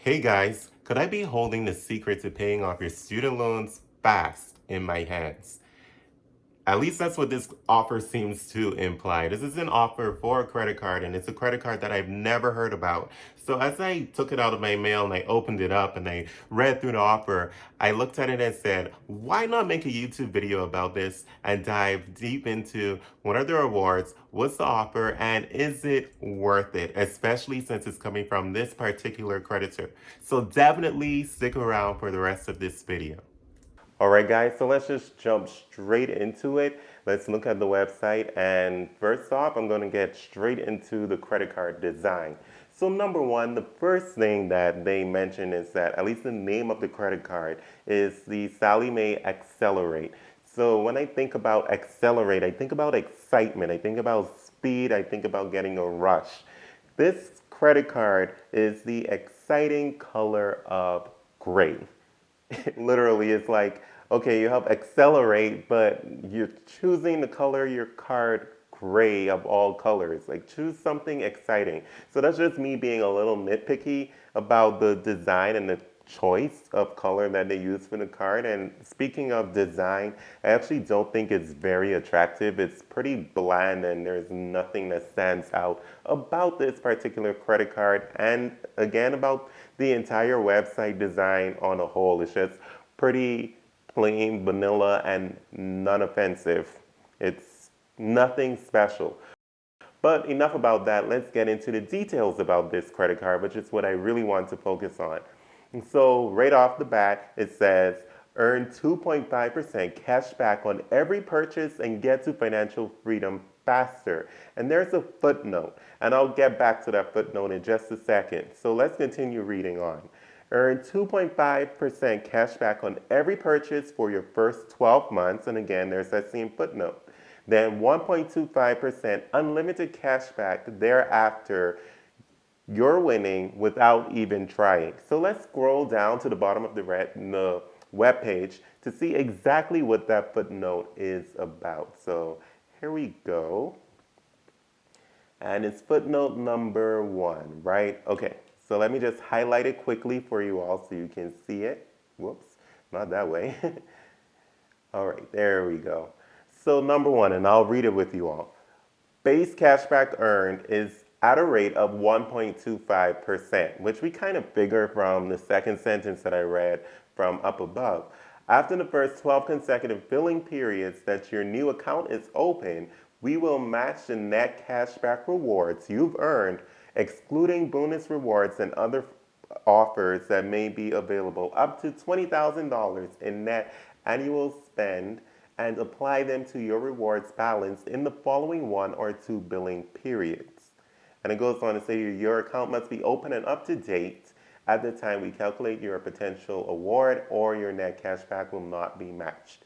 Hey guys, could I be holding the secret to paying off your student loans fast in my hands? At least that's what this offer seems to imply. This is an offer for a credit card, and it's a credit card that I've never heard about. So as I took it out of my mail and I opened it up and I read through the offer, I looked at it and said, why not make a YouTube video about this and dive deep into what are the rewards, what's the offer, and is it worth it, especially since it's coming from this particular creditor. So definitely stick around for the rest of this video. All right, guys, so let's just jump straight into it. Let's look at the website. And first off, I'm going to get straight into the credit card design. So number one, the first thing that they mention is that at least the name of the credit card is the Sallie Mae Accelerate. So when I think about accelerate, I think about excitement, I think about speed, I think about getting a rush. This credit card is the exciting color of gray. Literally, it's like, okay, you have accelerate, but you're choosing to color your card gray of all colors. Like, choose something exciting. So that's just me being a little nitpicky about the design and the choice of color that they use for the card. And speaking of design, I actually don't think it's very attractive. It's pretty bland and there's nothing that stands out about this particular credit card. And again, about the entire website design on a whole. It's just pretty plain vanilla and non-offensive. It's nothing special. But enough about that. Let's get into the details about this credit card, which is what I really want to focus on. And so right off the bat, it says earn 2.5% cash back on every purchase and get to financial freedom faster. And there's a footnote, and I'll get back to that footnote in just a second. So let's continue reading on. Earn 2.5% cash back on every purchase for your first 12 months, and again, there's that same footnote. Then 1.25% unlimited cash back thereafter. You're winning without even trying. So let's scroll down to the bottom of the web page to see exactly what that footnote is about. So here we go. And it's footnote number 1, right? Okay, so let me just highlight it quickly for you all so you can see it. Whoops, not that way. All right, there we go. So number 1, and I'll read it with you all. Base cashback earned is at a rate of 1.25%, which we kind of figure from the second sentence that I read from up above. After the first 12 consecutive billing periods that your new account is open, we will match the net cashback rewards you've earned, excluding bonus rewards and other offers that may be available, up to $20,000 in net annual spend, and apply them to your rewards balance in the following 1 or 2 billing periods. And it goes on to say your account must be open and up to date at the time we calculate your potential award, or your net cashback will not be matched.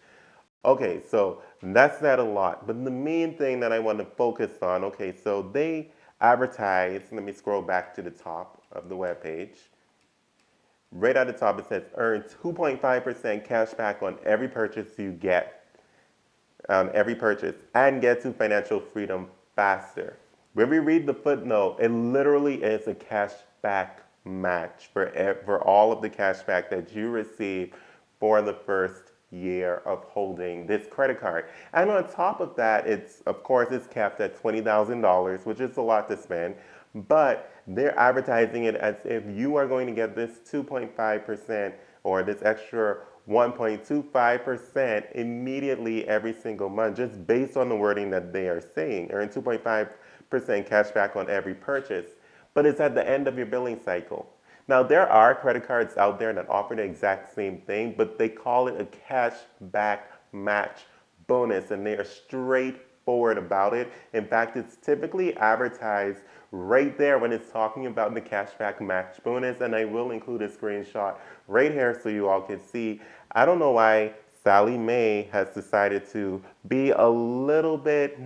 Okay, so that's that a lot. But the main thing that I want to focus on, okay, so they advertise, let me scroll back to the top of the webpage. Right at the top it says earn 2.5% cash back on every purchase you get, every purchase, and get to financial freedom faster. When we read the footnote, it literally is a cashback match for all of the cashback that you receive for the first year of holding this credit card. And on top of that, of course it's capped at $20,000, which is a lot to spend, but they're advertising it as if you are going to get this 2.5% or this extra 1.25% immediately every single month, just based on the wording that they are saying. Earn 2.5% cash back on every purchase, but it's at the end of your billing cycle. Now, there are credit cards out there that offer the exact same thing, but they call it a cash back match bonus, and they are straightforward about it. In fact, it's typically advertised right there when it's talking about the cashback match bonus, and I will include a screenshot right here so you all can see. I don't know why Sallie Mae has decided to be a little bit,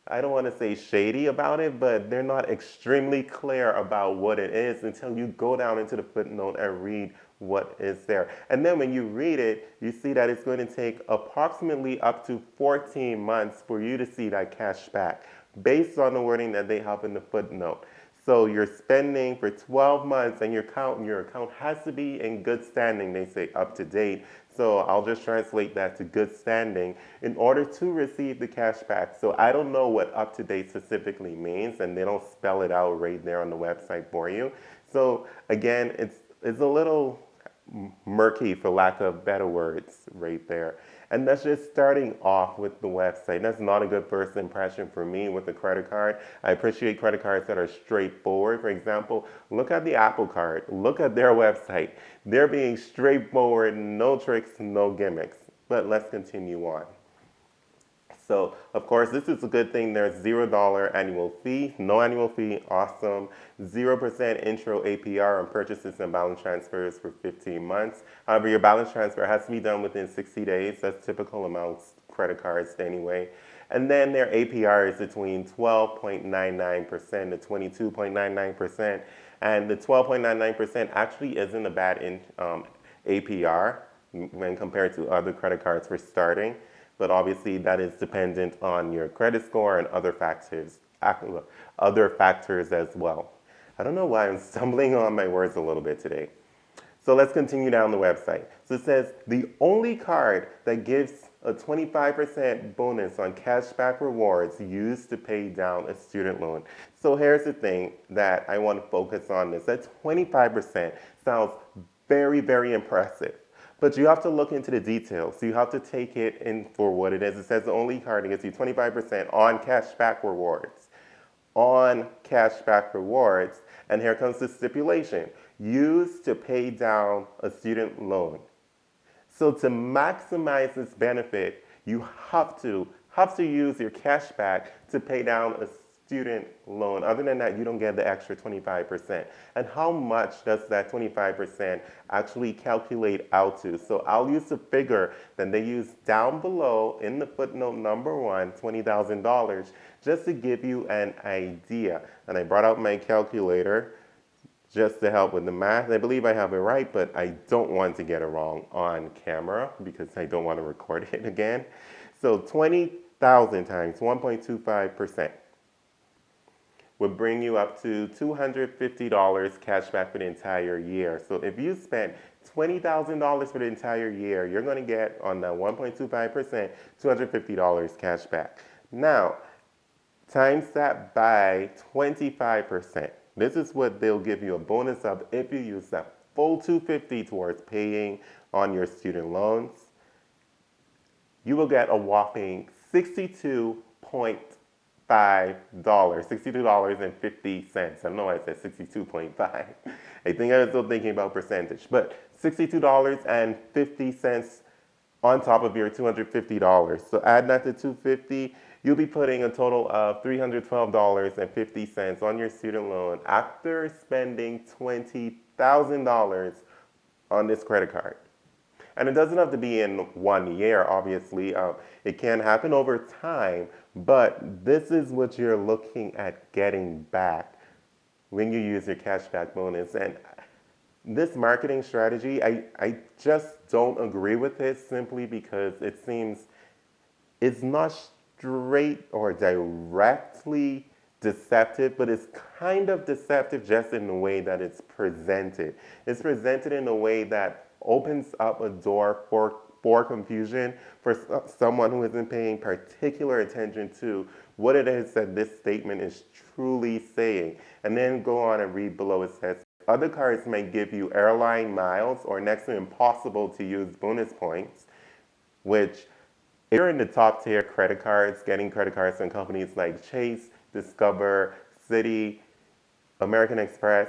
I don't want to say shady about it, but they're not extremely clear about what it is until you go down into the footnote and read what is there. And then when you read it, you see that it's going to take approximately up to 14 months for you to see that cash back, based on the wording that they have in the footnote. So you're spending for 12 months and your account has to be in good standing. They say up to date. So I'll just translate that to good standing in order to receive the cash back. So I don't know what up to date specifically means, and they don't spell it out right there on the website for you. So again, it's a little murky for lack of better words right there. And that's just starting off with the website. That's not a good first impression for me with a credit card. I appreciate credit cards that are straightforward. For example, look at the Apple Card. Look at their website. They're being straightforward, no tricks, no gimmicks. But let's continue on. So, of course, this is a good thing. There's $0 annual fee, no annual fee, awesome. 0% intro APR on purchases and balance transfers for 15 months. However, your balance transfer has to be done within 60 days. That's typical amongst credit cards anyway. And then their APR is between 12.99% to 22.99%. And the 12.99% actually isn't a bad APR when compared to other credit cards for starting. But obviously that is dependent on your credit score and other factors as well. I don't know why I'm stumbling on my words a little bit today. So let's continue down the website. So it says the only card that gives a 25% bonus on cashback rewards used to pay down a student loan. So here's the thing that I want to focus on this. That 25% sounds very, very impressive. But you have to look into the details. So you have to take it in for what it is. It says the only card that gets you 25% on cashback rewards. On cashback rewards. And here comes the stipulation. Used to pay down a student loan. So to maximize this benefit, you have to use your cashback to pay down a student loan. Other than that, you don't get the extra 25%. And how much does that 25% actually calculate out to? So I'll use the figure that they use down below in the footnote number 1, $20,000, just to give you an idea. And I brought out my calculator just to help with the math. I believe I have it right, but I don't want to get it wrong on camera because I don't want to record it again. So 20,000 times 1.25% would bring you up to $250 cash back for the entire year. So if you spent $20,000 for the entire year, you're going to get on that 1.25%, $250 cash back. Now, times that by 25%. This is what they'll give you a bonus of if you use that full $250 towards paying on your student loans. You will get a whopping $62.5, $62.50. I don't know why I said 62.5. I think I was still thinking about percentage, but $62.50 on top of your $250. So add that to $250, you'll be putting a total of $312.50 on your student loan after spending $20,000 on this credit card. And it doesn't have to be in 1 year, obviously. It can happen over time, but this is what you're looking at getting back when you use your cashback bonus. And this marketing strategy, I just don't agree with it simply because it seems it's not straight or directly deceptive, but it's kind of deceptive just in the way that it's presented. It's presented in a way that opens up a door for confusion for someone who isn't paying particular attention to what it is that this statement is truly saying. And then go on and read below. It says, other cards may give you airline miles or next to impossible to use bonus points, which if you're in the top tier credit cards, getting credit cards from companies like Chase, Discover, Citi, American Express,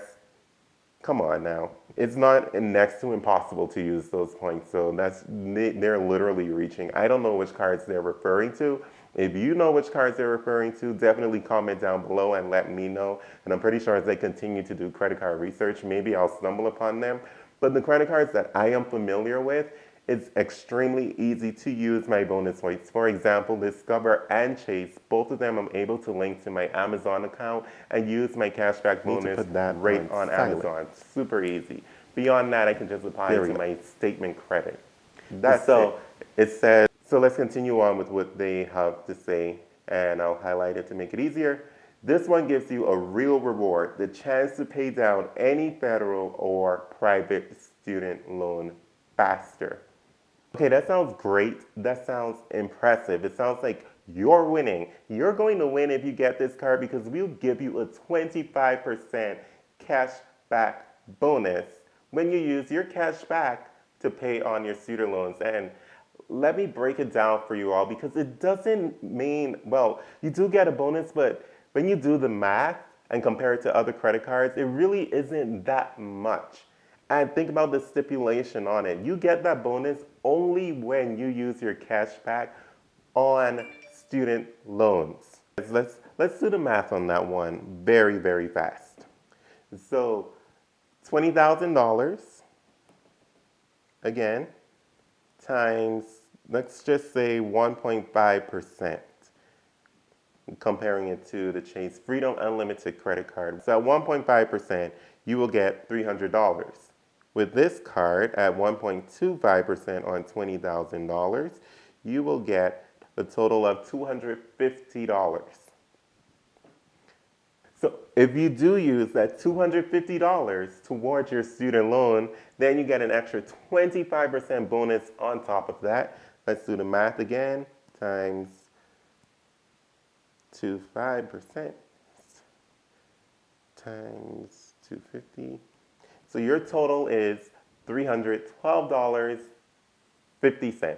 come on now. It's not next to impossible to use those points. So they're literally reaching. I don't know which cards they're referring to. If you know which cards they're referring to, definitely comment down below and let me know. And I'm pretty sure as they continue to do credit card research, maybe I'll stumble upon them. But the credit cards that I am familiar with, it's extremely easy to use my bonus points. For example, Discover and Chase, both of them I'm able to link to my Amazon account and use my cashback bonus right on Amazon. Super easy. Beyond that, I can just apply it to my statement credit. That's so it says, so let's continue on with what they have to say, and I'll highlight it to make it easier. This one gives you a real reward, the chance to pay down any federal or private student loan faster. Okay, that sounds great. That sounds impressive. It sounds like you're winning. You're going to win if you get this card because we'll give you a 25% cash back bonus when you use your cash back to pay on your student loans. And let me break it down for you all because it doesn't mean, well, you do get a bonus, but when you do the math and compare it to other credit cards, it really isn't that much. And think about the stipulation on it. You get that bonus only when you use your cash back on student loans. Let's do the math on that one very, very fast. So $20,000, again, times, let's just say 1.5%, comparing it to the Chase Freedom Unlimited credit card. So at 1.5%, you will get $300. With this card at 1.25% on $20,000, you will get a total of $250. So if you do use that $250 towards your student loan, then you get an extra 25% bonus on top of that. Let's do the math again, times 25% times 250. So your total is $312.50.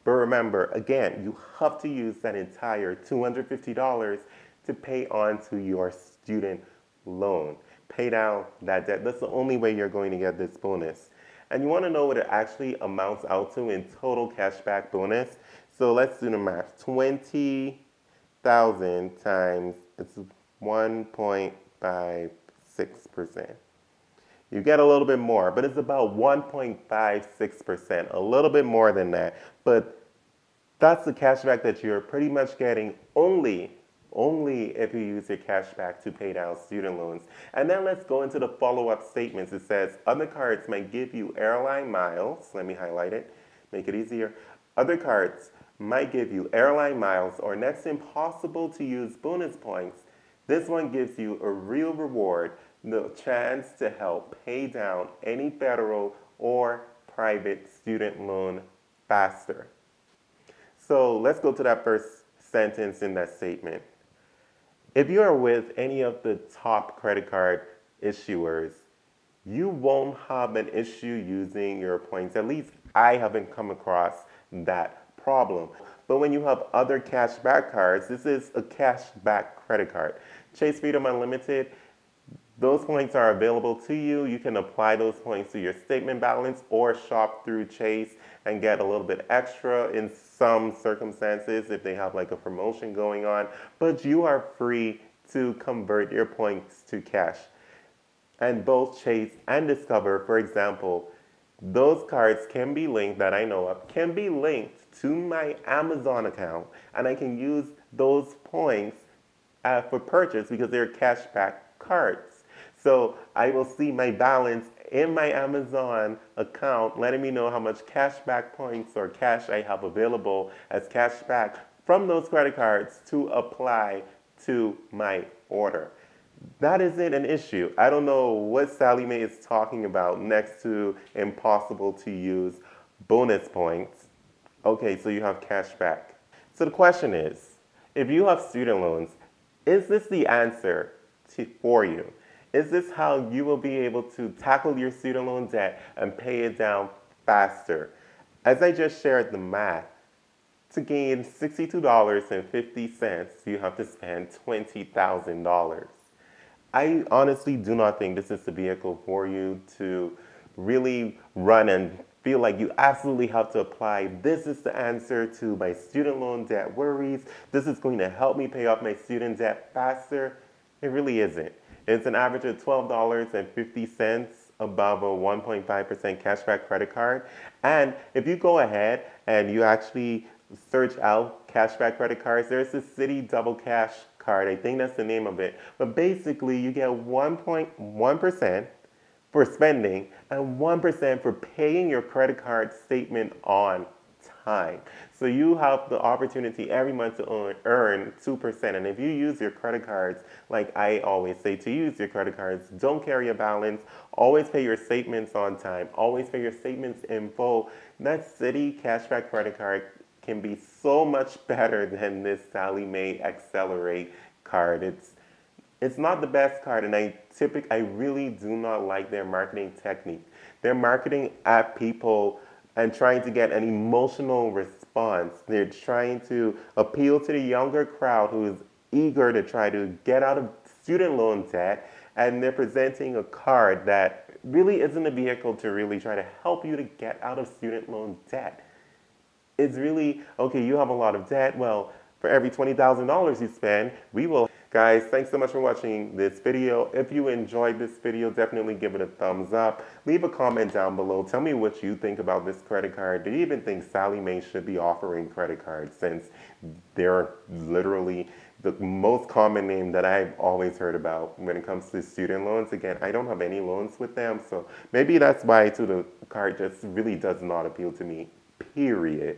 But remember, again, you have to use that entire $250 to pay on to your student loan. Pay down that debt. That's the only way you're going to get this bonus. And you want to know what it actually amounts out to in total cashback bonus. So let's do the math. 20,000 times, it's 1.56%. You get a little bit more, but it's about 1.56%, a little bit more than that. But that's the cashback that you're pretty much getting only if you use your cashback to pay down student loans. And then let's go into the follow-up statements. It says, other cards might give you airline miles. Let me highlight it, make it easier. Other cards might give you airline miles or next impossible to use bonus points. This one gives you a real reward, the chance to help pay down any federal or private student loan faster. So let's go to that first sentence in that statement. If you are with any of the top credit card issuers, you won't have an issue using your points. At least I haven't come across that problem. But when you have other cashback cards, this is a cashback credit card. Chase Freedom Unlimited, those points are available to you. You can apply those points to your statement balance or shop through Chase and get a little bit extra in some circumstances if they have like a promotion going on. But you are free to convert your points to cash. And both Chase and Discover, for example, those cards can be linked, that I know of, can be linked to my Amazon account. And I can use those points for purchase because they're cashback cards. So I will see my balance in my Amazon account letting me know how much cashback points or cash I have available as cashback from those credit cards to apply to my order. That isn't an issue. I don't know what Sallie Mae is talking about next to impossible to use bonus points. Okay, so you have cashback. So the question is, if you have student loans, is this the answer for you? Is this how you will be able to tackle your student loan debt and pay it down faster? As I just shared the math, to gain $62.50, you have to spend $20,000. I honestly do not think this is the vehicle for you to really run and feel like you absolutely have to apply. This is the answer to my student loan debt worries. This is going to help me pay off my student debt faster. It really isn't. It's an average of $12.50 above a 1.5% cashback credit card. And if you go ahead and you actually search out cashback credit cards, there's the Citi Double Cash card. I think that's the name of it. But basically, you get 1.1% for spending and 1% for paying your credit card statement on time. So you have the opportunity every month to earn 2%. And if you use your credit cards, like I always say, to use your credit cards, don't carry a balance. Always pay your statements on time. Always pay your statements in full. That Citi cashback credit card can be so much better than this Sallie Mae Accelerate card. It's not the best card, and I really do not like their marketing technique. They're marketing at people and trying to get an emotional response. They're trying to appeal to the younger crowd who is eager to try to get out of student loan debt, and they're presenting a card that really isn't a vehicle to really try to help you to get out of student loan debt. It's really, okay, you have a lot of debt. Well, for every $20,000 you spend, we will. Guys, thanks so much for watching this video. If you enjoyed this video, definitely give it a thumbs up. Leave a comment down below. Tell me what you think about this credit card. Do you even think Sallie Mae should be offering credit cards, since they're literally the most common name that I've always heard about when it comes to student loans? Again, I don't have any loans with them, so maybe that's why too, the card just really does not appeal to me, period.